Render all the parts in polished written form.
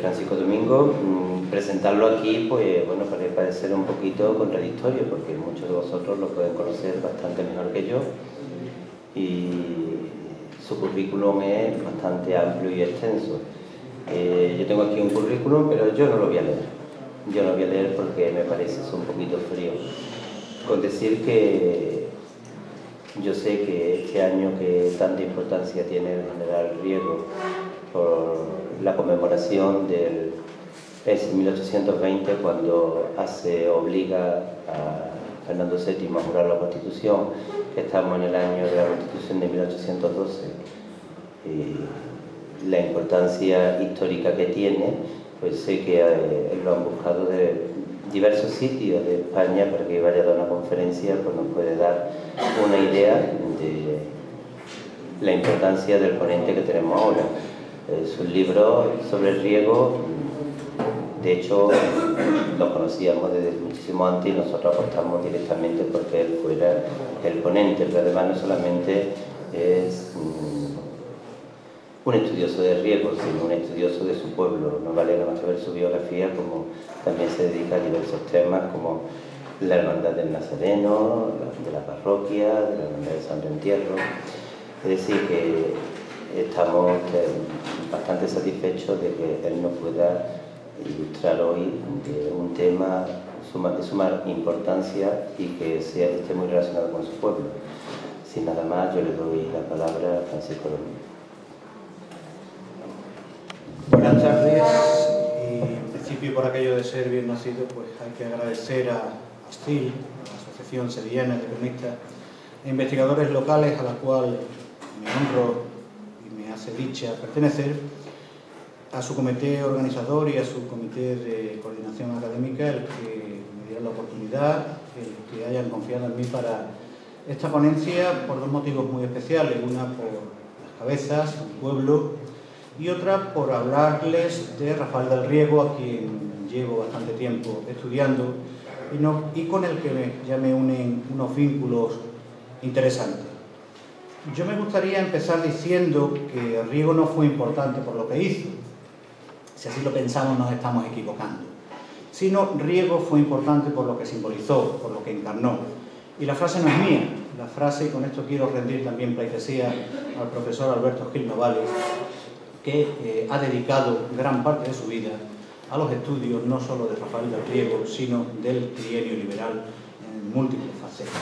Francisco Domingo. Presentarlo aquí, pues bueno, puede parecer un poquito contradictorio, porque muchos de vosotros lo pueden conocer bastante mejor que yo, y su currículum es bastante amplio y extenso. Yo tengo aquí un currículum, pero yo no lo voy a leer. Yo no lo voy a leer porque me parece un poquito frío. Con decir que yo sé que este año, que tanta importancia tiene el general Riego por la conmemoración del 1820, cuando obliga a Fernando VII a jurar la Constitución, que estamos en el año de la Constitución de 1812, y la importancia histórica que tiene, pues sé que lo han buscado de diversos sitios de España para que vaya a dar una conferencia, pues nos puede dar una idea de la importancia del ponente que tenemos ahora. Sus libros sobre el riego, de hecho, lo conocíamos desde muchísimo antes y nosotros apostamos directamente porque él fuera el ponente, pero además no solamente es un estudioso de riego, sino un estudioso de su pueblo. No vale nada más ver su biografía, como también se dedica a diversos temas como la hermandad del Nazareno, de la parroquia, de la hermandad de Santo Entierro. Es decir, que estamos bastante satisfechos de que él nos pueda ilustrar hoy de un tema de suma importancia y que esté muy relacionado con su pueblo. Sin nada más, yo le doy la palabra a Francisco Domingo. Buenas tardes, y en principio, por aquello de ser bien nacido, pues hay que agradecer a ASTIL, la Asociación Sevillana de Cronistas e Investigadores Locales, a la cual me honro y me hace dicha pertenecer, a su comité organizador y a su comité de coordinación académica, el que me dieron la oportunidad, el que hayan confiado en mí para esta ponencia, por dos motivos muy especiales: una por las cabezas, mi pueblo, y otra por hablarles de Rafael del Riego, a quien llevo bastante tiempo estudiando y con el que ya me unen unos vínculos interesantes. Yo me gustaría empezar diciendo que Riego no fue importante por lo que hizo. Si así lo pensamos, nos estamos equivocando. Sino Riego fue importante por lo que simbolizó, por lo que encarnó. Y la frase no es mía. La frase, y con esto quiero rendir también pleitesía al profesor Alberto Gil Novales, que ha dedicado gran parte de su vida a los estudios no solo de Rafael del Riego, sino del trienio liberal en múltiples facetas.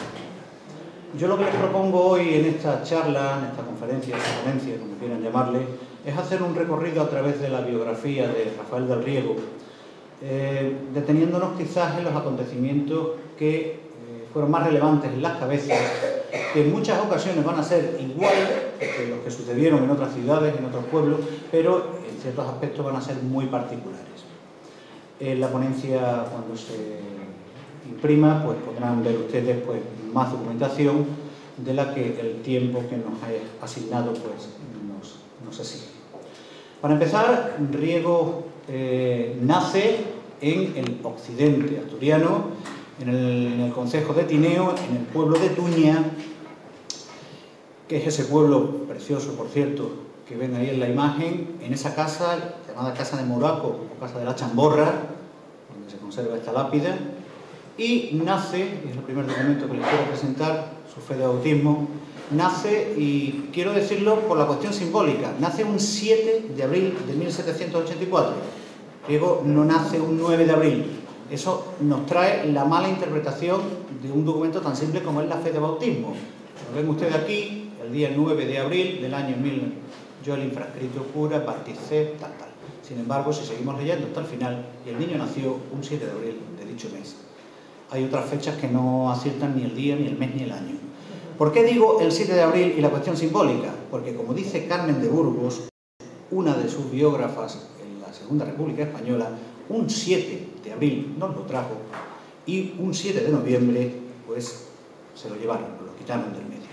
Yo lo que les propongo hoy en esta charla, en esta conferencia, esta ponencia, como quieran llamarle, es hacer un recorrido a través de la biografía de Rafael del Riego, deteniéndonos quizás en los acontecimientos que fueron más relevantes en las cabezas, que en muchas ocasiones van a ser igual que los que sucedieron en otras ciudades, en otros pueblos, pero en ciertos aspectos van a ser muy particulares. En la ponencia, cuando se imprima, pues podrán ver ustedes pues más documentación de la que el tiempo que nos ha asignado pues nos exige. Para empezar, Riego nace en el occidente asturiano, en el concejo de Tineo, en el pueblo de Tuña, que es ese pueblo precioso, por cierto, que ven ahí en la imagen, en esa casa llamada Casa de Moraco o Casa de la Chamborra, donde se conserva esta lápida, y nace, y es el primer documento que les quiero presentar, su fe de bautismo, nace, y quiero decirlo por la cuestión simbólica, nace un 7 de abril de 1784. Riego no nace un 9 de abril. Eso nos trae la mala interpretación de un documento tan simple como es la fe de bautismo. Lo ven ustedes aquí, el día 9 de abril del año 1000, yo el infrascrito cura, bauticé, tal. Sin embargo, si seguimos leyendo hasta el final, el niño nació un 7 de abril de dicho mes. Hay otras fechas que no aciertan ni el día, ni el mes, ni el año. ¿Por qué digo el 7 de abril y la cuestión simbólica? Porque, como dice Carmen de Burgos, una de sus biógrafas en la Segunda República Española, un 7 de abril nos lo trajo y un 7 de noviembre pues se lo llevaron, lo quitaron del medio.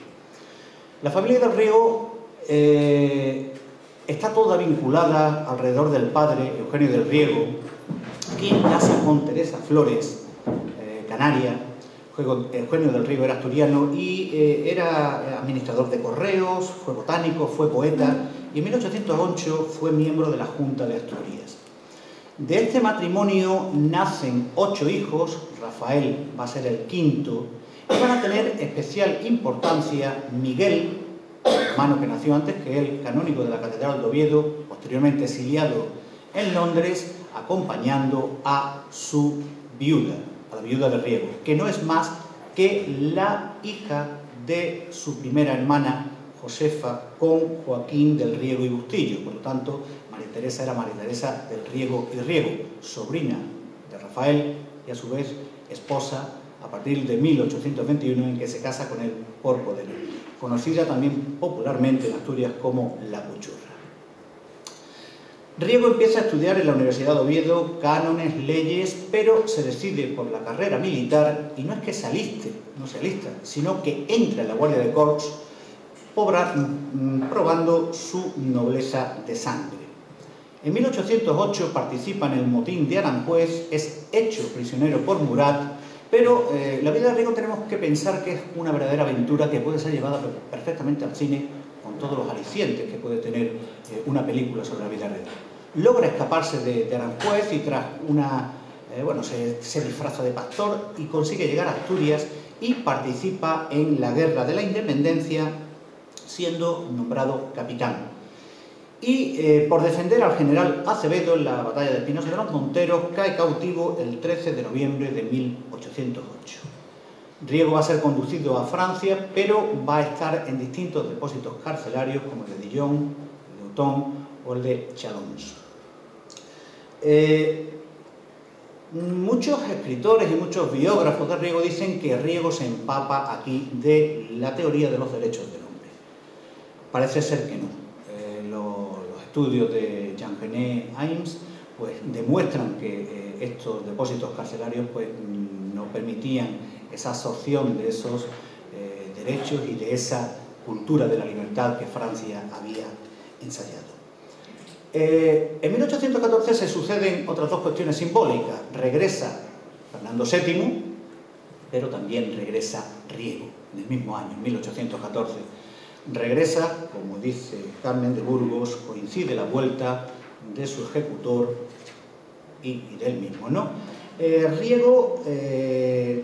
La familia del Riego está toda vinculada alrededor del padre Eugenio del Riego, que casa con Teresa Flores, canaria. Eugenio del Riego era asturiano y era administrador de correos, fue botánico, fue poeta y en 1808 fue miembro de la Junta de Asturias. De este matrimonio nacen 8 hijos, Rafael va a ser el quinto, y van a tener especial importancia Miguel, hermano que nació antes que él, canónigo de la Catedral de Oviedo, posteriormente exiliado en Londres, acompañando a su viuda, a la viuda de Riego, que no es más que la hija de su primera hermana, Josefa, con Joaquín del Riego y Bustillo. Por lo tanto, María Teresa era María Teresa del Riego y Riego, sobrina de Rafael y a su vez esposa a partir de 1821, en que se casa con él por poder, conocida también popularmente en Asturias como la Puchurra. Riego empieza a estudiar en la Universidad de Oviedo cánones, leyes, pero se decide por la carrera militar, y no es que se aliste, no se alista, sino que entra en la Guardia de Corps, probando su nobleza de sangre. En 1808 participa en el motín de Aranjuez, es hecho prisionero por Murat, pero la vida de Riego tenemos que pensar que es una verdadera aventura que puede ser llevada perfectamente al cine con todos los alicientes que puede tener una película sobre la vida de Riego. Logra escaparse de Aranjuez y tras se disfraza de pastor y consigue llegar a Asturias y participa en la Guerra de la Independencia, siendo nombrado capitán. Y por defender al general Acevedo en la batalla de Espinosa de los Monteros, cae cautivo el 13 de noviembre de 1808. Riego va a ser conducido a Francia, pero va a estar en distintos depósitos carcelarios como el de Dijon, el de Autun o el de Chalons. Muchos escritores y muchos biógrafos de Riego dicen que Riego se empapa aquí de la teoría de los derechos del hombre. Parece ser que no. Los estudios de Jean-Genet Ames pues demuestran que estos depósitos carcelarios pues no permitían esa absorción de esos derechos y de esa cultura de la libertad que Francia había ensayado. En 1814 se suceden otras dos cuestiones simbólicas. Regresa Fernando VII, pero también regresa Riego, en el mismo año, en 1814. Regresa, como dice Carmen de Burgos, coincide la vuelta de su ejecutor y de él mismo, ¿no? Riego,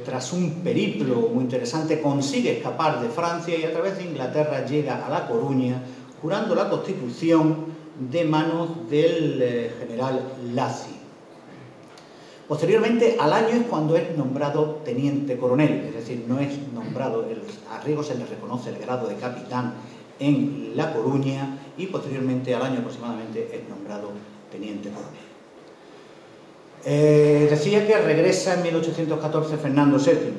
tras un periplo muy interesante, consigue escapar de Francia y a través de Inglaterra llega a La Coruña, jurando la Constitución de manos del general Lacy. Posteriormente, al año es cuando es nombrado teniente coronel, es decir, no es nombrado, a Riego se le reconoce el grado de capitán en La Coruña y posteriormente, al año aproximadamente, es nombrado teniente coronel. Decía que regresa en 1814 Fernando VII.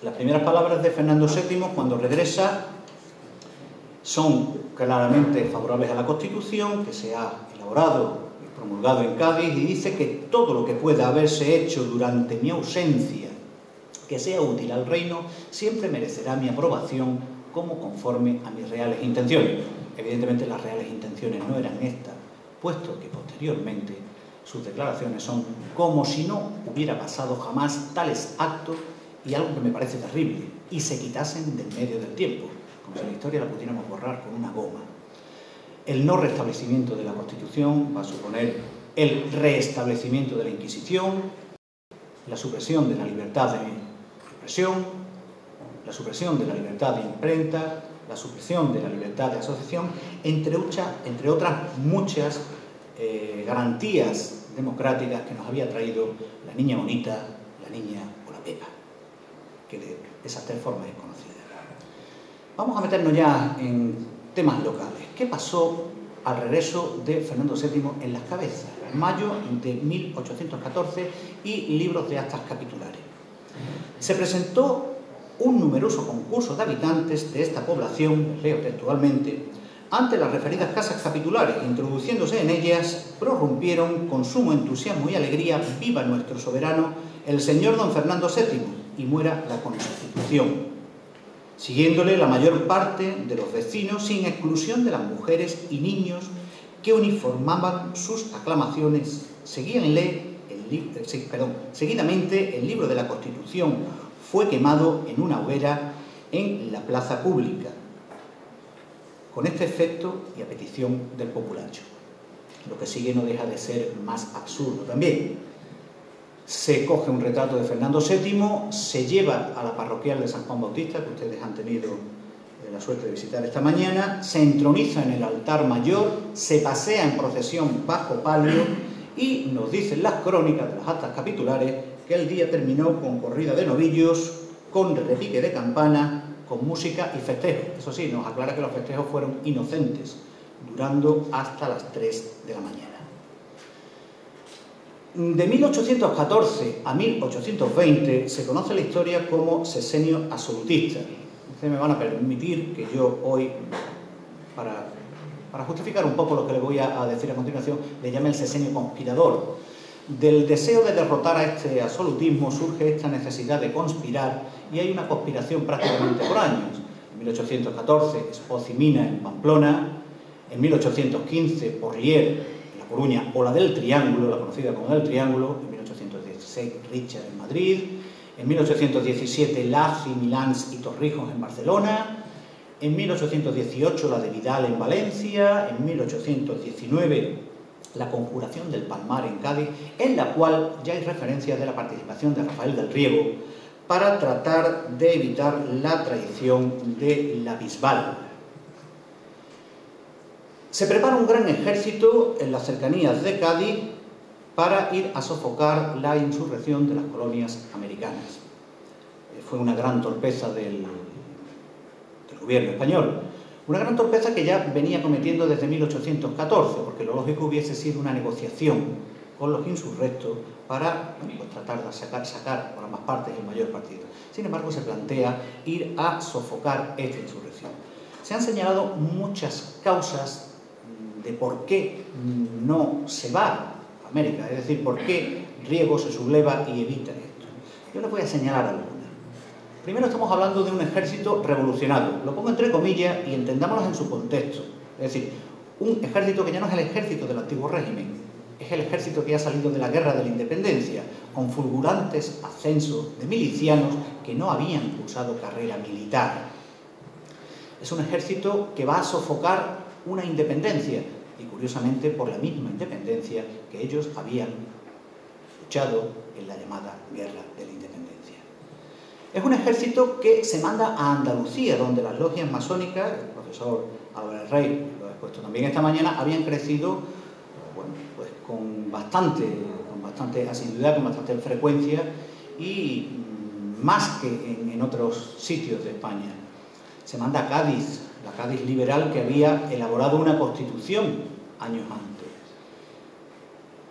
Las primeras palabras de Fernando VII cuando regresa son claramente favorables a la Constitución que se ha elaborado y promulgado en Cádiz, y dice que todo lo que pueda haberse hecho durante mi ausencia que sea útil al reino siempre merecerá mi aprobación como conforme a mis reales intenciones. Evidentemente las reales intenciones no eran estas, puesto que posteriormente sus declaraciones son como si no hubiera pasado jamás tales actos, y algo que me parece terrible, y se quitasen del medio del tiempo, como si la historia la pudiéramos borrar con una goma. El no restablecimiento de la Constitución va a suponer el restablecimiento de la Inquisición, la supresión de la libertad de expresión, la supresión de la libertad de imprenta, la supresión de la libertad de asociación, entre otras muchas garantías democráticas que nos había traído la niña bonita, la niña o la Pepa, que de esas tres formas es conocida. Vamos a meternos ya en temas locales. ¿Qué pasó al regreso de Fernando VII en Las Cabezas, en mayo de 1814, y libros de actas capitulares? Se presentó un numeroso concurso de habitantes de esta población, leo textualmente, ante las referidas casas capitulares, introduciéndose en ellas, prorrumpieron con sumo entusiasmo y alegría: viva nuestro soberano, el señor don Fernando VII, y muera la Constitución. Siguiéndole la mayor parte de los vecinos, sin exclusión de las mujeres y niños que uniformaban sus aclamaciones. Seguidamente, el libro de la Constitución fue quemado en una hoguera en la plaza pública, con este efecto y a petición del populacho. Lo que sigue no deja de ser más absurdo también. Se coge un retrato de Fernando VII, se lleva a la parroquial de San Juan Bautista, que ustedes han tenido la suerte de visitar esta mañana, se entroniza en el altar mayor, se pasea en procesión bajo palio y nos dicen las crónicas de las actas capitulares que el día terminó con corrida de novillos, con repique de campana, con música y festejo. Eso sí, nos aclara que los festejos fueron inocentes, durando hasta las 3 de la mañana. De 1814 a 1820 se conoce la historia como sexenio absolutista. Ustedes me van a permitir que yo hoy, para justificar un poco lo que les voy a decir a continuación, le llame el sexenio conspirador. Del deseo de derrotar a este absolutismo surge esta necesidad de conspirar, y hay una conspiración prácticamente por años. En 1814, Espoz y Mina en Pamplona; en 1815, Porlier en La Coruña, o la del Triángulo, la conocida como del Triángulo; en 1816, Richard en Madrid; en 1817, Laci, Milans y Torrijos en Barcelona; en 1818, la de Vidal en Valencia; en 1819, la conjuración del Palmar en Cádiz, en la cual ya hay referencias de la participación de Rafael del Riego para tratar de evitar la traición de la Bisbal. Se prepara un gran ejército en las cercanías de Cádiz para ir a sofocar la insurrección de las colonias americanas. Fue una gran torpeza del gobierno español. Una gran torpeza que ya venía cometiendo desde 1814, porque lo lógico hubiese sido una negociación con los insurrectos para pues, tratar de sacar por ambas partes el mayor partido. Sin embargo, se plantea ir a sofocar esta insurrección. Se han señalado muchas causas de por qué no se va a América, es decir, por qué Riego se subleva y evita esto. Yo les voy a señalar algunas. Primero, estamos hablando de un ejército revolucionario. Lo pongo entre comillas y entendámoslo en su contexto. Es decir, un ejército que ya no es el ejército del antiguo régimen, es el ejército que ha salido de la guerra de la independencia, con fulgurantes ascensos de milicianos que no habían cursado carrera militar. Es un ejército que va a sofocar una independencia, y curiosamente por la misma independencia que ellos habían luchado en la llamada Guerra de la Independencia. Es un ejército que se manda a Andalucía, donde las logias masónicas, el profesor Álvarez Rey lo ha expuesto también esta mañana, habían crecido bueno, pues con bastante asiduidad, con bastante frecuencia y más que en otros sitios de España. Se manda a Cádiz, la Cádiz liberal que había elaborado una constitución años antes.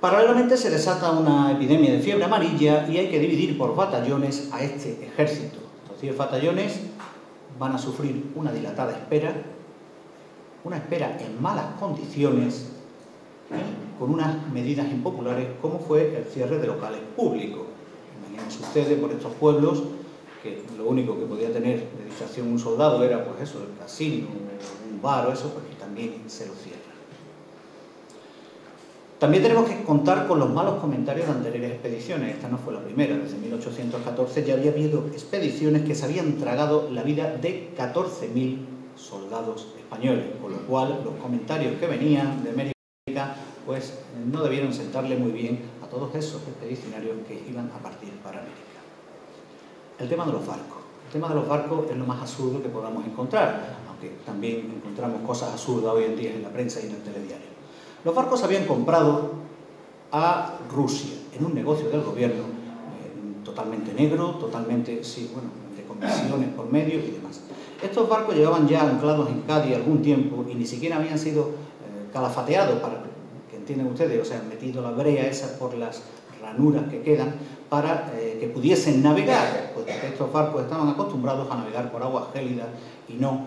Paralelamente se desata una epidemia de fiebre amarilla y hay que dividir por batallones a este ejército. Los 10 batallones van a sufrir una dilatada espera, una espera en malas condiciones y con unas medidas impopulares como fue el cierre de locales públicos. Imagínense ustedes por estos pueblos que lo único que podía tener de distracción un soldado era pues eso, el casino, un bar o eso, pues que también se lo cierra. También tenemos que contar con los malos comentarios de anteriores expediciones. Esta no fue la primera. Desde 1814 ya había habido expediciones que se habían tragado la vida de 14.000 soldados españoles, con lo cual los comentarios que venían de América pues no debieron sentarle muy bien a todos esos expedicionarios que iban a partir para América. El tema de los barcos. El tema de los barcos es lo más absurdo que podamos encontrar, aunque también encontramos cosas absurdas hoy en día en la prensa y en el telediario. Los barcos se habían comprado a Rusia en un negocio del gobierno totalmente negro, totalmente, sí, bueno, de comisiones por medio y demás. Estos barcos llevaban ya anclados en Cádiz algún tiempo y ni siquiera habían sido calafateados, para que entiendan ustedes, o sea, metido la brea esa por las ranuras que quedan para que pudiesen navegar, pues estos barcos estaban acostumbrados a navegar por aguas gélidas y no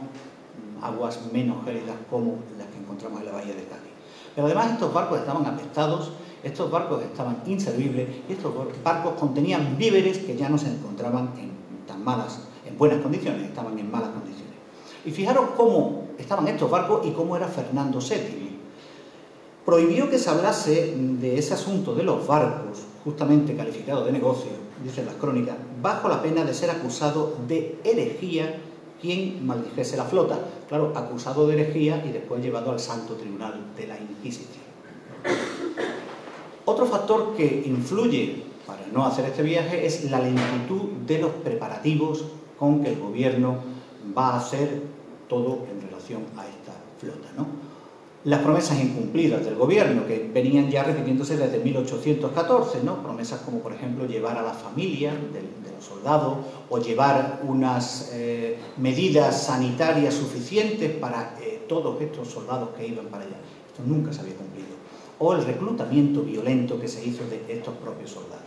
aguas menos gélidas como las que encontramos en la bahía de Cádiz. Pero además estos barcos estaban apestados, estos barcos estaban inservibles y estos barcos contenían víveres que ya no se encontraban en buenas condiciones, estaban en malas condiciones. Y fijaros cómo estaban estos barcos y cómo era Fernando VII. Prohibió que se hablase de ese asunto de los barcos, justamente calificado de negocio, dicen las crónicas, bajo la pena de ser acusado de herejía quien maldijese la flota. Claro, acusado de herejía y después llevado al Santo Tribunal de la Inquisición. Otro factor que influye para no hacer este viaje es la lentitud de los preparativos con que el gobierno va a hacer todo en relación a esta flota, ¿no? Las promesas incumplidas del gobierno, que venían ya repitiéndose desde 1814, ¿no? Promesas como, por ejemplo, llevar a la familia de los soldados o llevar unas medidas sanitarias suficientes para todos estos soldados que iban para allá. Esto nunca se había cumplido. O el reclutamiento violento que se hizo de estos propios soldados.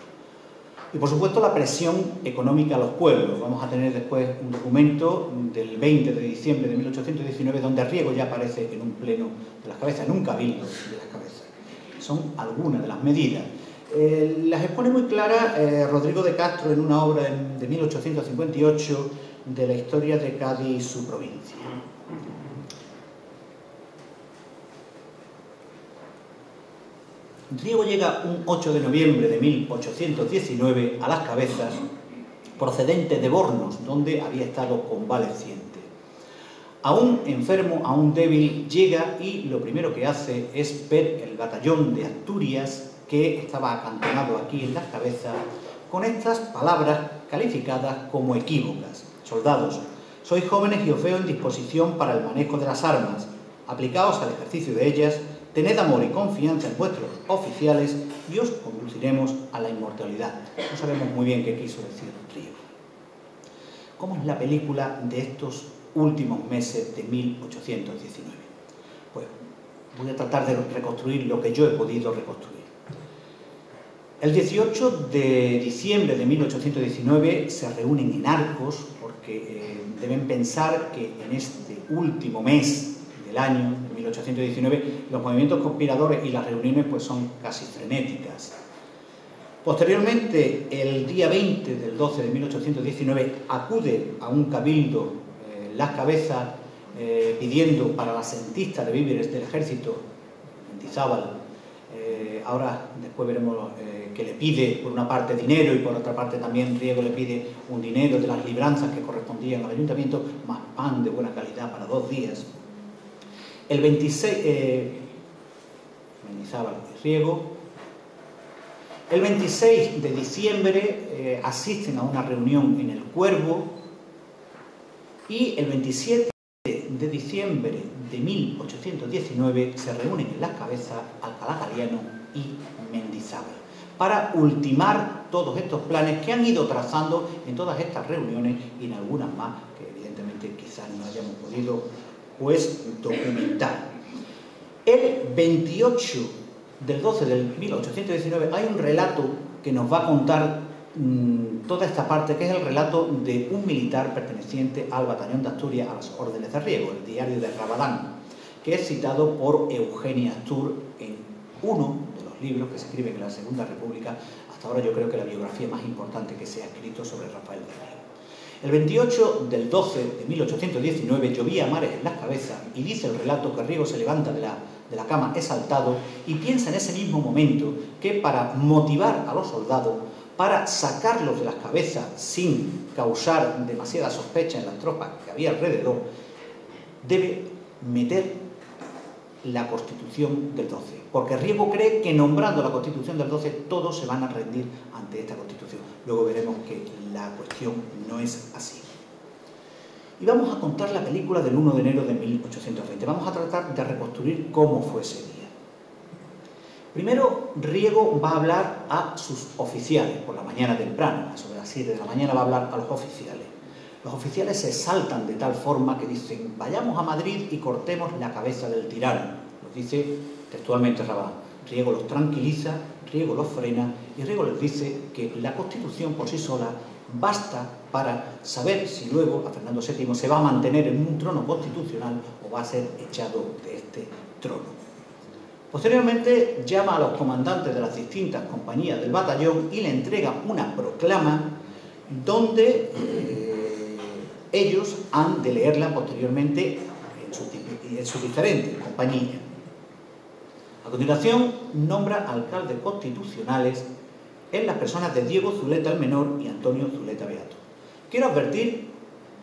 Y, por supuesto, la presión económica a los pueblos. Vamos a tener después un documento del 20 de diciembre de 1819 donde Riego ya aparece en un pleno de las cabezas, en un cabildo de las cabezas. Son algunas de las medidas. Las expone muy claras Rodrigo de Castro en una obra de 1858 de la historia de Cádiz y su provincia. Riego llega un 8 de noviembre de 1819 a las cabezas, procedente de Bornos, donde había estado convaleciente. Aún enfermo, aún débil, llega y lo primero que hace es ver el batallón de Asturias que estaba acantonado aquí en las cabezas con estas palabras calificadas como equívocas. Soldados, sois jóvenes y os veo en disposición para el manejo de las armas. Aplicaos al ejercicio de ellas. Tened amor y confianza en vuestros oficiales y os conduciremos a la inmortalidad. No sabemos muy bien qué quiso decir Riego. ¿Cómo es la película de estos últimos meses de 1819? Pues voy a tratar de reconstruir lo que yo he podido reconstruir. El 18 de diciembre de 1819 se reúnen en Arcos porque deben pensar que en este último mes del año, de 1819, los movimientos conspiradores y las reuniones pues son casi frenéticas. Posteriormente, el día 20 del 12 de 1819, acude a un cabildo las cabezas pidiendo para la sentista de víveres del ejército, Mendizábal. Ahora, después veremos que le pide por una parte dinero y por otra parte también Riego le pide un dinero de las libranzas que correspondían al ayuntamiento, más pan de buena calidad para 2 días. El 26, Mendizábal y Riego. El 26 de diciembre asisten a una reunión en el Cuervo y el 27 de diciembre de 1819 se reúnen en las cabezas Alcalá Galiano y Mendizábal para ultimar todos estos planes que han ido trazando en todas estas reuniones y en algunas más que evidentemente quizás no hayamos podido pues documentar. El 28 del 12 del 1819 hay un relato que nos va a contar toda esta parte, que es el relato de un militar perteneciente al batallón de Asturias a las órdenes de Riego, el diario de Rabadán, que es citado por Eugenia Astur en uno de los libros que se escriben en la Segunda República, hasta ahora yo creo que la biografía más importante que se ha escrito sobre Rafael de Riego. El 28 del 12 de 1819 llovía a mares en las cabezas y dice el relato que Riego se levanta de la cama exaltado y piensa en ese mismo momento que para motivar a los soldados, para sacarlos de las cabezas sin causar demasiada sospecha en las tropas que había alrededor, debe meter la Constitución del 12, porque Riego cree que nombrando la Constitución del 12 todos se van a rendir ante esta Constitución. Luego veremos que la cuestión no es así. Y vamos a contar la película del 1 de enero de 1820. Vamos a tratar de reconstruir cómo fue ese día. Primero, Riego va a hablar a sus oficiales por la mañana temprana, sobre las 7 de la mañana va a hablar a los oficiales. Los oficiales se saltan de tal forma que dicen: vayamos a Madrid y cortemos la cabeza del tirano. Los dice textualmente Rabadán. Riego los tranquiliza, Riego los frena y Riego les dice que la Constitución por sí sola basta para saber si luego a Fernando VII se va a mantener en un trono constitucional o va a ser echado de este trono. Posteriormente llama a los comandantes de las distintas compañías del batallón y le entrega una proclama donde ellos han de leerla posteriormente en sus diferentes compañías. A continuación, nombra alcaldes constitucionales en las personas de Diego Zuleta el Menor y Antonio Zuleta Beato. Quiero advertir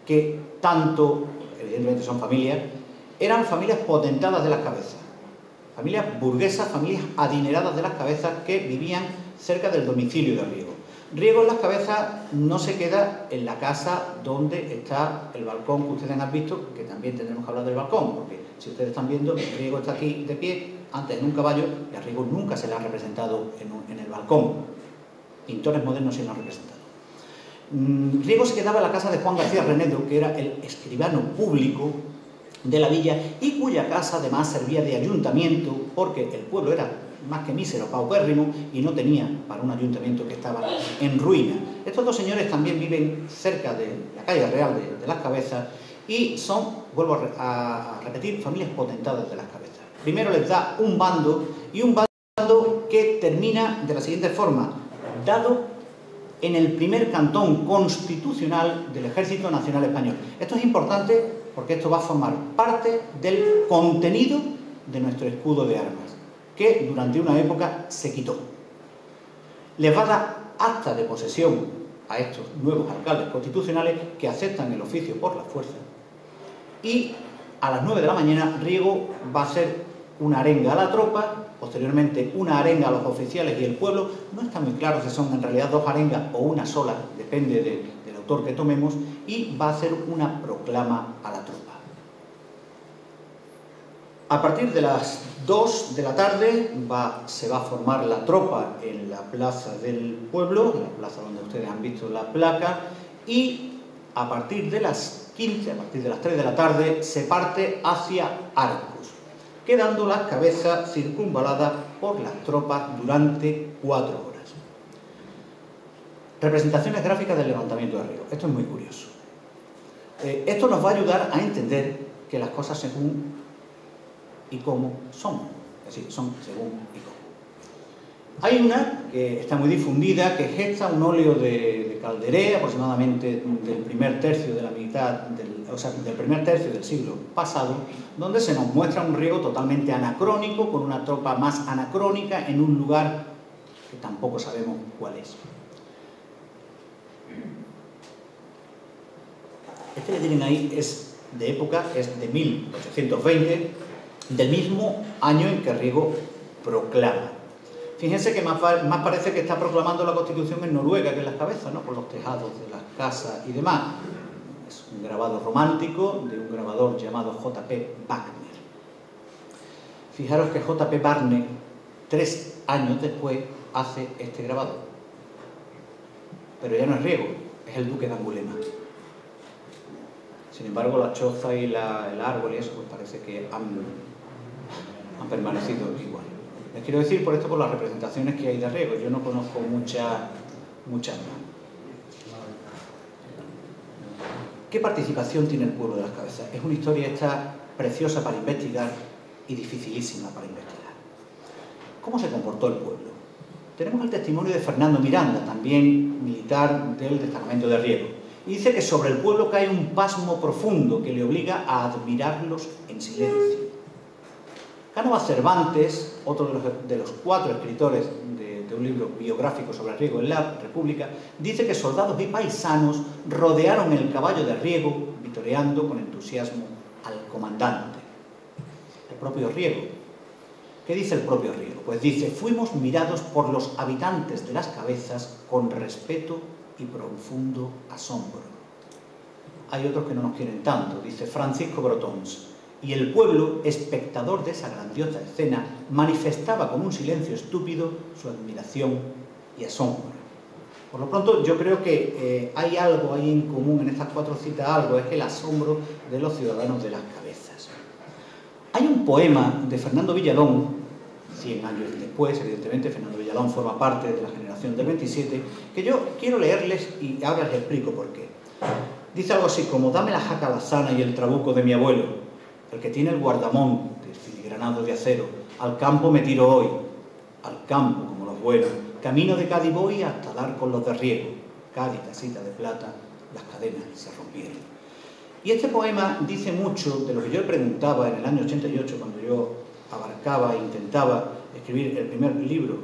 que tanto, evidentemente son familias, eran familias potentadas de las cabezas. familias burguesas, familias adineradas de Las Cabezas que vivían cerca del domicilio de Riego. Riego en Las Cabezas no se queda en la casa donde está el balcón que ustedes han visto, que también tendremos que hablar del balcón, porque si ustedes están viendo, Riego está aquí de pie, antes en un caballo, y a Riego nunca se le ha representado en el balcón. Pintores modernos sí lo han representado. Riego se quedaba en la casa de Juan García Renedo, que era el escribano público de la villa y cuya casa además servía de ayuntamiento porque el pueblo era más que mísero, paupérrimo y no tenía para un ayuntamiento que estaba en ruina. Estos dos señores también viven cerca de la calle real de Las Cabezas y son, vuelvo a repetir, familias potentadas de Las Cabezas. Primero les da un bando y un bando que termina de la siguiente forma: dado en el primer cantón constitucional del Ejército Nacional Español. Esto es importante porque esto va a formar parte del contenido de nuestro escudo de armas, que durante una época se quitó. Les va a dar acta de posesión a estos nuevos alcaldes constitucionales que aceptan el oficio por la fuerza, y a las 9 de la mañana Riego va a hacer una arenga a la tropa, posteriormente una arenga a los oficiales y el pueblo. No está muy claro si son en realidad dos arengas o una sola, depende del autor que tomemos, y va a hacer una proclama a la tropa. A partir de las 2 de la tarde se va a formar la tropa en la plaza del pueblo, la plaza donde ustedes han visto la placa, y a partir de las 15, a partir de las 3 de la tarde, se parte hacia Arcos, quedando Las Cabezas circunvaladas por las tropas durante 4 horas. Representaciones gráficas del levantamiento de Riego. Esto es muy curioso. Esto nos va a ayudar a entender que las cosas según y cómo son. Es decir, son según y cómo. Hay una que está muy difundida, que es esta, un óleo de Calderé, aproximadamente del primer tercio de la mitad, del primer tercio del siglo pasado, donde se nos muestra un Riego totalmente anacrónico, con una tropa más anacrónica, en un lugar que tampoco sabemos cuál es. Este que tienen ahí es de época, es de 1820, del mismo año en que Riego proclama. Fíjense que más parece que está proclamando la Constitución en Noruega que en Las Cabezas, ¿no? Por los tejados de las casas y demás. Es un grabado romántico de un grabador llamado J.P. Wagner. Fijaros que J.P. Wagner, 3 años después, hace este grabado. Pero ya no es Riego, es el duque de Angulema. Sin embargo, la choza y el árbol y eso, pues parece que han permanecido igual. Les quiero decir por esto, por las representaciones que hay de Riego. Yo no conozco muchas más. ¿Qué participación tiene el pueblo de Las Cabezas? Es una historia esta preciosa para investigar y dificilísima para investigar. ¿Cómo se comportó el pueblo? Tenemos el testimonio de Fernando Miranda, también militar del destacamento de Riego, y dice que sobre el pueblo cae un pasmo profundo que le obliga a admirarlos en silencio. Cánovas Cervantes, otro de los 4 escritores de un libro biográfico sobre Riego en la República, dice que soldados y paisanos rodearon el caballo de Riego, vitoreando con entusiasmo al comandante. El propio Riego. ¿Qué dice el propio Riego? Pues dice: fuimos mirados por los habitantes de Las Cabezas con respeto y profundo asombro. Hay otros que no nos quieren tanto, dice Francisco Brotons. Y el pueblo, espectador de esa grandiosa escena, manifestaba con un silencio estúpido su admiración y asombro. Por lo pronto, yo creo que hay algo ahí en común en estas 4 citas, algo, es el asombro de los ciudadanos de Las Cabezas. Hay un poema de Fernando Villalón, 100 años después, evidentemente, Fernando Villalón forma parte de la generación del 27, que yo quiero leerles y ahora les explico por qué. Dice algo así como: dame la jaca lazana y el trabuco de mi abuelo, el que tiene el guardamón de filigranado de acero. Al campo me tiro hoy, al campo como los buenos. Camino de Cádiz voy hasta dar con los de Riego. Cádiz, casita de plata, las cadenas se rompieron. Y este poema dice mucho de lo que yo le preguntaba en el año 88, cuando yo abarcaba e intentaba escribir el primer libro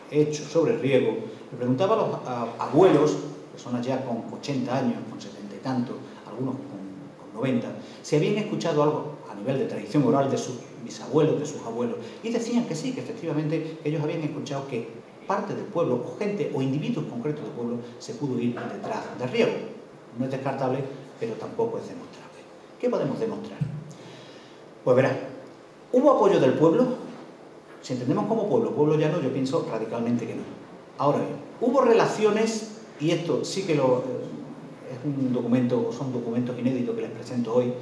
que he hecho sobre Riego. Le preguntaba a los abuelos, personas ya con 80 años, con 70 y tanto, algunos con 90, si habían escuchado algo a nivel de tradición oral de sus bisabuelos, de sus abuelos, y decían que sí, que efectivamente ellos habían escuchado que parte del pueblo, o gente, o individuos concretos del pueblo, se pudo ir detrás de Riego. No es descartable, pero tampoco es demostrable. ¿Qué podemos demostrar? Pues verán, ¿hubo apoyo del pueblo? Si entendemos como pueblo, pueblo llano, yo pienso radicalmente que no. Ahora bien, hubo relaciones, y esto sí que es un documento, son documentos inéditos que les presento hoy,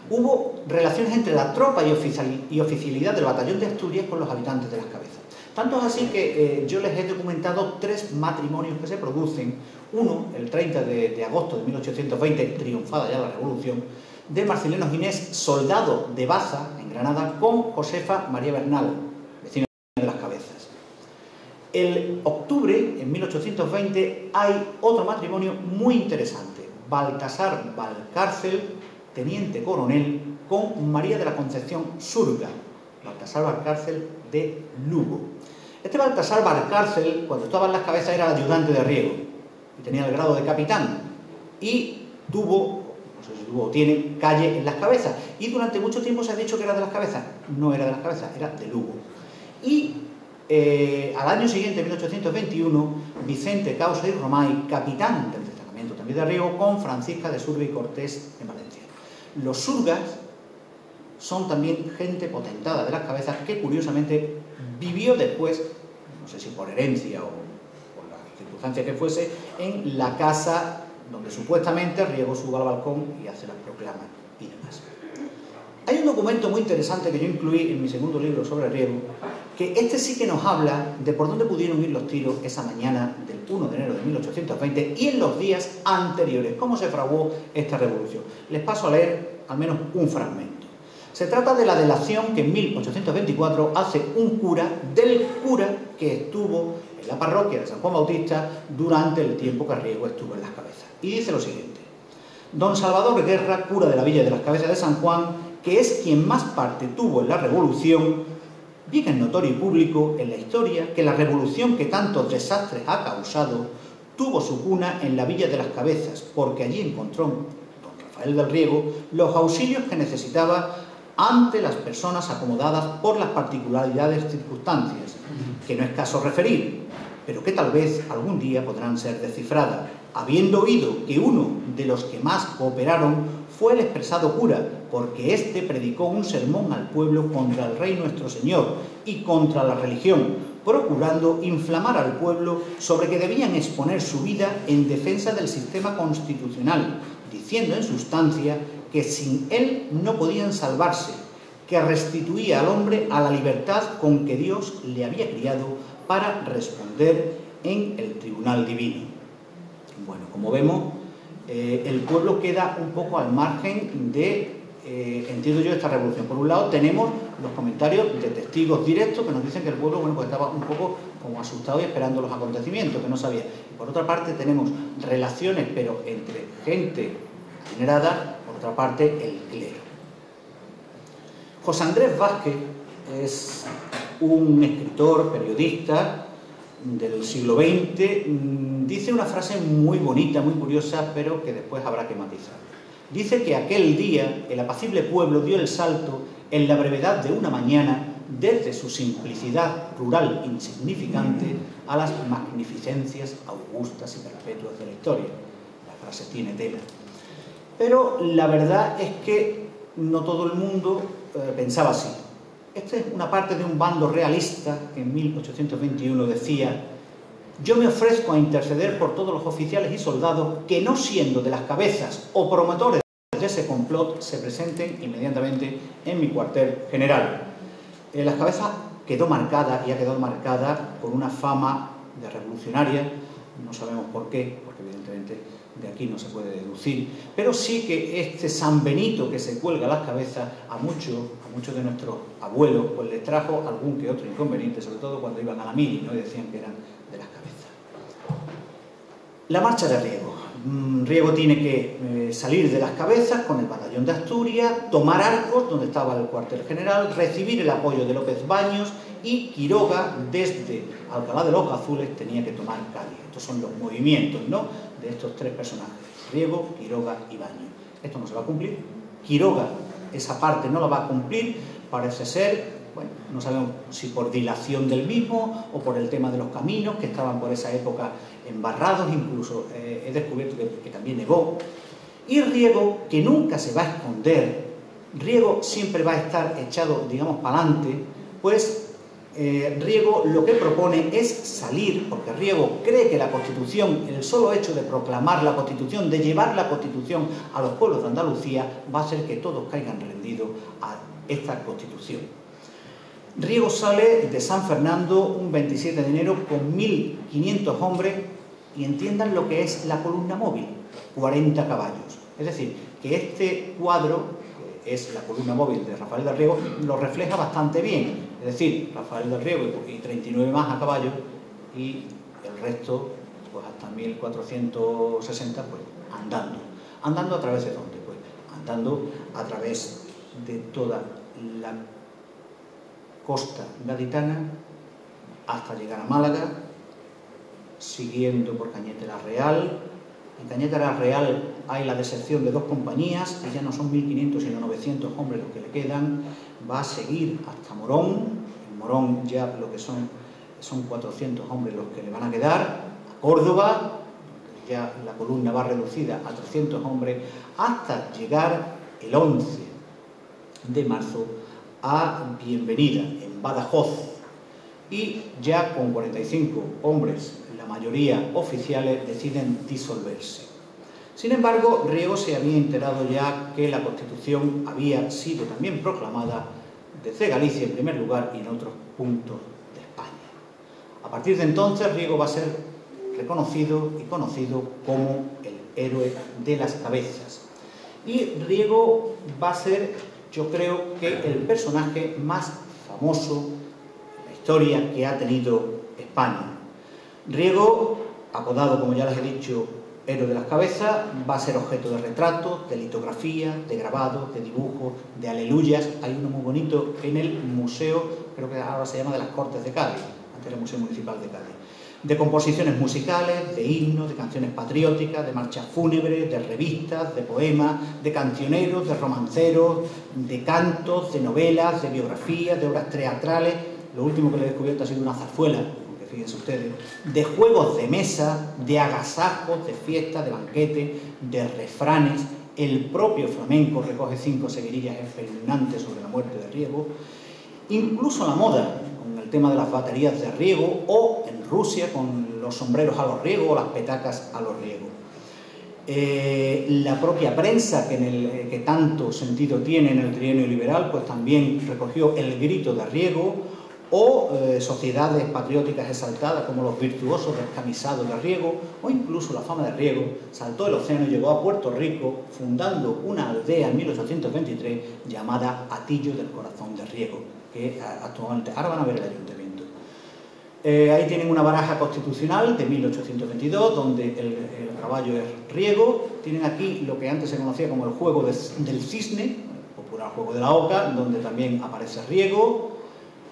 hubo relaciones entre la tropa y oficialidad del batallón de Asturias con los habitantes de Las Cabezas. Tanto es así que yo les he documentado 3 matrimonios que se producen. Uno, el 30 de agosto de 1820, triunfada ya la Revolución, de Marcelino Ginés, soldado de Baza, en Granada, con Josefa María Bernal, vecina de Las Cabezas. El octubre, en 1820, hay otro matrimonio muy interesante. Baltasar Valcárcel, teniente coronel, con María de la Concepción Surga, Baltasar Valcárcel de Lugo. Este Baltasar Valcárcel, cuando estaba en Las Cabezas, era el ayudante de Riego y tenía el grado de capitán y tuvo, no sé si tuvo o tiene, calle en Las Cabezas, y durante mucho tiempo se ha dicho que era de Las Cabezas. No era de Las Cabezas, era de Lugo. Y al año siguiente, en 1821, Vicente Causa y Romay, capitán del destacamento también de Riego, con Francisca de Surga y Cortés en Valencia. Los surgas son también gente potentada de Las Cabezas que curiosamente vivió después, no sé si por herencia o por la circunstancia que fuese, en la casa donde supuestamente Riego sube al balcón y hace las proclamas y demás. Hay un documento muy interesante que yo incluí en mi segundo libro sobre Riego, que este sí que nos habla de por dónde pudieron ir los tiros esa mañana del 1 de enero de 1820 y en los días anteriores, cómo se fraguó esta revolución. Les paso a leer al menos un fragmento. Se trata de la delación que en 1824 hace un cura del cura que estuvo en la parroquia de San Juan Bautista durante el tiempo que Riego estuvo en Las Cabezas. Y dice lo siguiente: don Salvador Guerra, cura de la villa de Las Cabezas de San Juan, que es quien más parte tuvo en la revolución, bien es notorio y público en la historia que la revolución que tantos desastres ha causado tuvo su cuna en la villa de Las Cabezas, porque allí encontró don Rafael del Riego los auxilios que necesitaba ante las personas acomodadas por las particularidades circunstancias, que no es caso referir, pero que tal vez algún día podrán ser descifradas, habiendo oído que uno de los que más cooperaron fue el expresado cura, porque éste predicó un sermón al pueblo contra el rey nuestro Señor y contra la religión, procurando inflamar al pueblo sobre que debían exponer su vida en defensa del sistema constitucional, diciendo en sustancia que sin él no podían salvarse, que restituía al hombre a la libertad con que Dios le había criado para responder en el tribunal divino. Bueno, como vemos, el pueblo queda un poco al margen de, entiendo yo, esta revolución. Por un lado tenemos los comentarios de testigos directos que nos dicen que el pueblo, bueno, pues estaba un poco como asustado y esperando los acontecimientos, que no sabía. Y por otra parte tenemos relaciones, pero entre gente adinerada, por otra parte el clero. José Andrés Vázquez es un escritor, periodista del siglo XX, dice una frase muy bonita, muy curiosa, pero que después habrá que matizar. Dice que aquel día el apacible pueblo dio el salto en la brevedad de una mañana desde su simplicidad rural insignificante a las magnificencias augustas y perpetuas de la historia. La frase tiene tela. Pero la verdad es que no todo el mundo pensaba así. Esta es una parte de un bando realista que en 1821 decía: yo me ofrezco a interceder por todos los oficiales y soldados que, no siendo de Las Cabezas o promotores de ese complot, se presenten inmediatamente en mi cuartel general. Las Cabezas quedó marcada y ha quedado marcada por una fama de revolucionaria, no sabemos por qué, porque evidentemente de aquí no se puede deducir, pero sí que este San Benito que se cuelga a Las Cabezas a muchos de nuestros abuelos pues les trajo algún que otro inconveniente, sobre todo cuando iban a la mili, ¿no? Y decían que eran de Las Cabezas. La marcha de Riego. Riego tiene que salir de Las Cabezas con el batallón de Asturias, tomar Arcos, donde estaba el cuartel general, recibir el apoyo de López Baños, y Quiroga, desde Alcalá de los Gazules, tenía que tomar Cádiz. Estos son los movimientos, ¿no?, de estos tres personajes: Riego, Quiroga y Baños. Esto no se va a cumplir. Quiroga esa parte no la va a cumplir, parece ser, bueno, no sabemos si por dilación del mismo o por el tema de los caminos que estaban por esa época embarrados, incluso he descubierto que también nevó. Y Riego, que nunca se va a esconder, Riego siempre va a estar echado, digamos, para adelante, pues Riego lo que propone es salir, porque Riego cree que la Constitución, el solo hecho de proclamar la Constitución, de llevar la Constitución a los pueblos de Andalucía, va a hacer que todos caigan rendidos a esta Constitución. Riego sale de San Fernando un 27 de enero con 1.500 hombres y entiendan lo que es la columna móvil, 40 caballos. Es decir, que este cuadro, que es la columna móvil de Rafael del Riego, lo refleja bastante bien. Es decir, Rafael del Riego y 39 más a caballo y el resto, pues hasta 1460, pues andando. ¿Andando a través de dónde? Pues andando a través de toda la costa gaditana hasta llegar a Málaga, siguiendo por Cañete la Real. En Cañete la Real hay la deserción de 2 compañías, que ya no son 1.500 sino 900 hombres los que le quedan. Va a seguir hasta Morón. En Morón ya lo que son 400 hombres los que le van a quedar. A Córdoba, ya la columna va reducida a 300 hombres, hasta llegar el 11 de marzo a Bienvenida, en Badajoz, y ya con 45 hombres, la mayoría oficiales, deciden disolverse. Sin embargo, Riego se había enterado ya que la Constitución había sido también proclamada desde Galicia en primer lugar y en otros puntos de España. A partir de entonces, Riego va a ser reconocido y conocido como el héroe de las cabezas. Y Riego va a ser, yo creo, que el personaje más famoso en la historia que ha tenido España. Riego, apodado, como ya les he dicho, héroe de las cabezas, va a ser objeto de retratos, de litografía, de grabados, de dibujos, de aleluyas. Hay uno muy bonito en el museo, creo que ahora se llama de las Cortes de Cádiz, antes era el Museo Municipal de Cádiz. De composiciones musicales, de himnos, de canciones patrióticas, de marchas fúnebres, de revistas, de poemas, de cancioneros, de romanceros, de cantos, de novelas, de biografías, de obras teatrales. Lo último que le he descubierto ha sido una zarzuela, porque fíjense ustedes, de juegos de mesa, de agasajos, de fiestas, de banquetes, de refranes. El propio flamenco recoge 5 seguidillas espeluznantes sobre la muerte de Riego. Incluso la moda, con el tema de las baterías de Riego, o en Rusia con los sombreros a los Riego o las petacas a los Riego. La propia prensa, que tanto sentido tiene en el trienio liberal, pues también recogió el grito de Riego, o sociedades patrióticas exaltadas como los virtuosos descamisados de Riego, o incluso la fama de Riego saltó el océano y llegó a Puerto Rico, fundando una aldea en 1823 llamada Atillo del Corazón de Riego, que actualmente, ahora van a ver el ayuntamiento. Ahí tienen una baraja constitucional de 1822, donde el caballo es Riego. Tienen aquí lo que antes se conocía como el juego del cisne, el popular juego de la oca, donde también aparece Riego.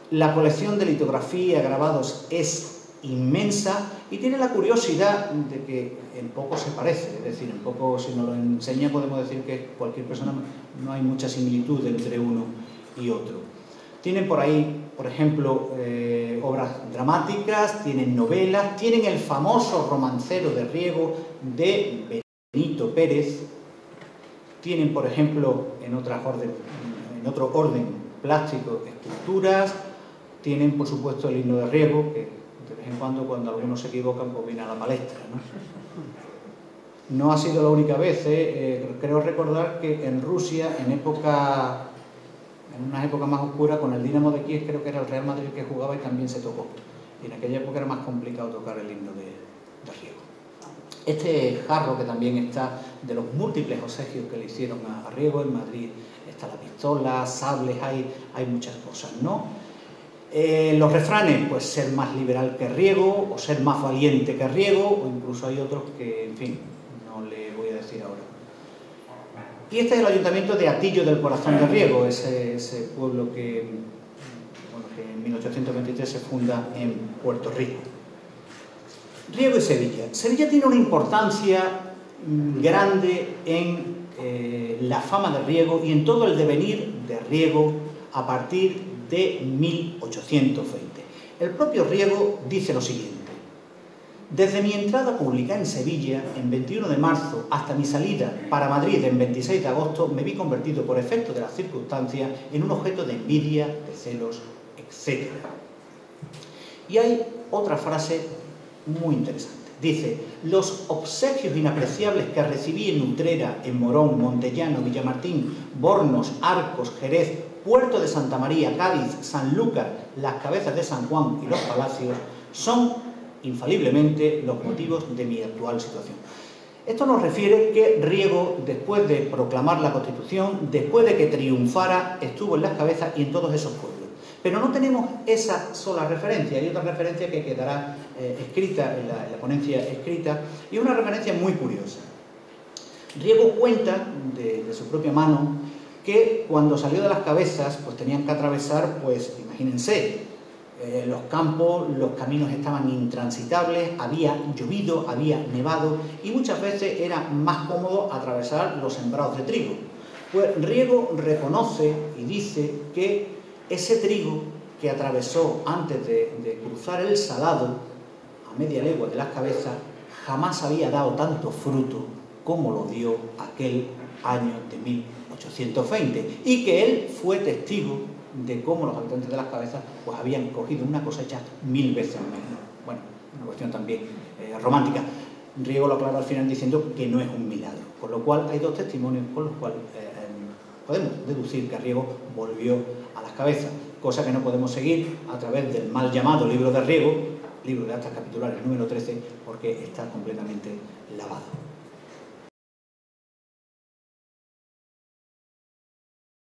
La colección de litografía, grabados, es inmensa y tiene la curiosidad de que en poco se parece, es decir, en poco, si nos lo enseña, podemos decir que cualquier persona, no hay mucha similitud entre uno y otro. Tienen por ahí, por ejemplo, obras dramáticas, tienen novelas, tienen el famoso romancero de Riego de Benito Pérez, tienen, por ejemplo, en otro orden plástico, esculturas, tienen, por supuesto, el himno de Riego, que de vez en cuando algunos se equivocan, pues viene a la palestra, ¿no? No ha sido la única vez, creo recordar que en Rusia, en unas épocas más oscuras, con el Dinamo de Kiev, creo que era el Real Madrid que jugaba y también se tocó. Y en aquella época era más complicado tocar el himno de Riego. Este jarro, que también está de los múltiples obsequios que le hicieron a Riego, en Madrid está la pistola, sables, hay muchas cosas, ¿no? Los refranes, pues ser más liberal que Riego, o ser más valiente que Riego, o incluso hay otros que, en fin, no le voy a decir ahora. Y este es el ayuntamiento de Atillo del Corazón de Riego, ese pueblo que en 1823 se funda en Puerto Rico. Riego y Sevilla. Sevilla tiene una importancia grande en la fama de Riego y en todo el devenir de Riego a partir de 1820. El propio Riego dice lo siguiente: desde mi entrada pública en Sevilla, en 21 de marzo, hasta mi salida para Madrid en 26 de agosto, me vi convertido por efecto de las circunstancias en un objeto de envidia, de celos, etc. Y hay otra frase muy interesante. Dice: los obsequios inapreciables que recibí en Utrera, en Morón, Montellano, Villamartín, Bornos, Arcos, Jerez, Puerto de Santa María, Cádiz, Sanlúcar, las Cabezas de San Juan y los Palacios son infaliblemente los motivos de mi actual situación. Esto nos refiere que Riego, después de proclamar la Constitución, después de que triunfara, estuvo en las cabezas y en todos esos pueblos. Pero no tenemos esa sola referencia, hay otra referencia que quedará escrita en la ponencia escrita, y una referencia muy curiosa. Riego cuenta de su propia mano que cuando salió de las cabezas, pues tenían que atravesar, pues imagínense, los campos, los caminos estaban intransitables, había llovido, había nevado y muchas veces era más cómodo atravesar los sembrados de trigo. Pues Riego reconoce y dice que ese trigo que atravesó antes de cruzar el Salado, a media legua de las cabezas, jamás había dado tanto fruto como lo dio aquel año de 1820, y que él fue testigo de cómo los habitantes de las cabezas pues habían cogido una cosecha 1000 veces menos. Bueno, una cuestión también romántica. Riego lo aclara al final diciendo que no es un milagro, con lo cual hay dos testimonios con los cuales podemos deducir que Riego volvió a las cabezas, cosa que no podemos seguir a través del mal llamado libro de Riego, libro de actas capitulares número 13, porque está completamente lavado.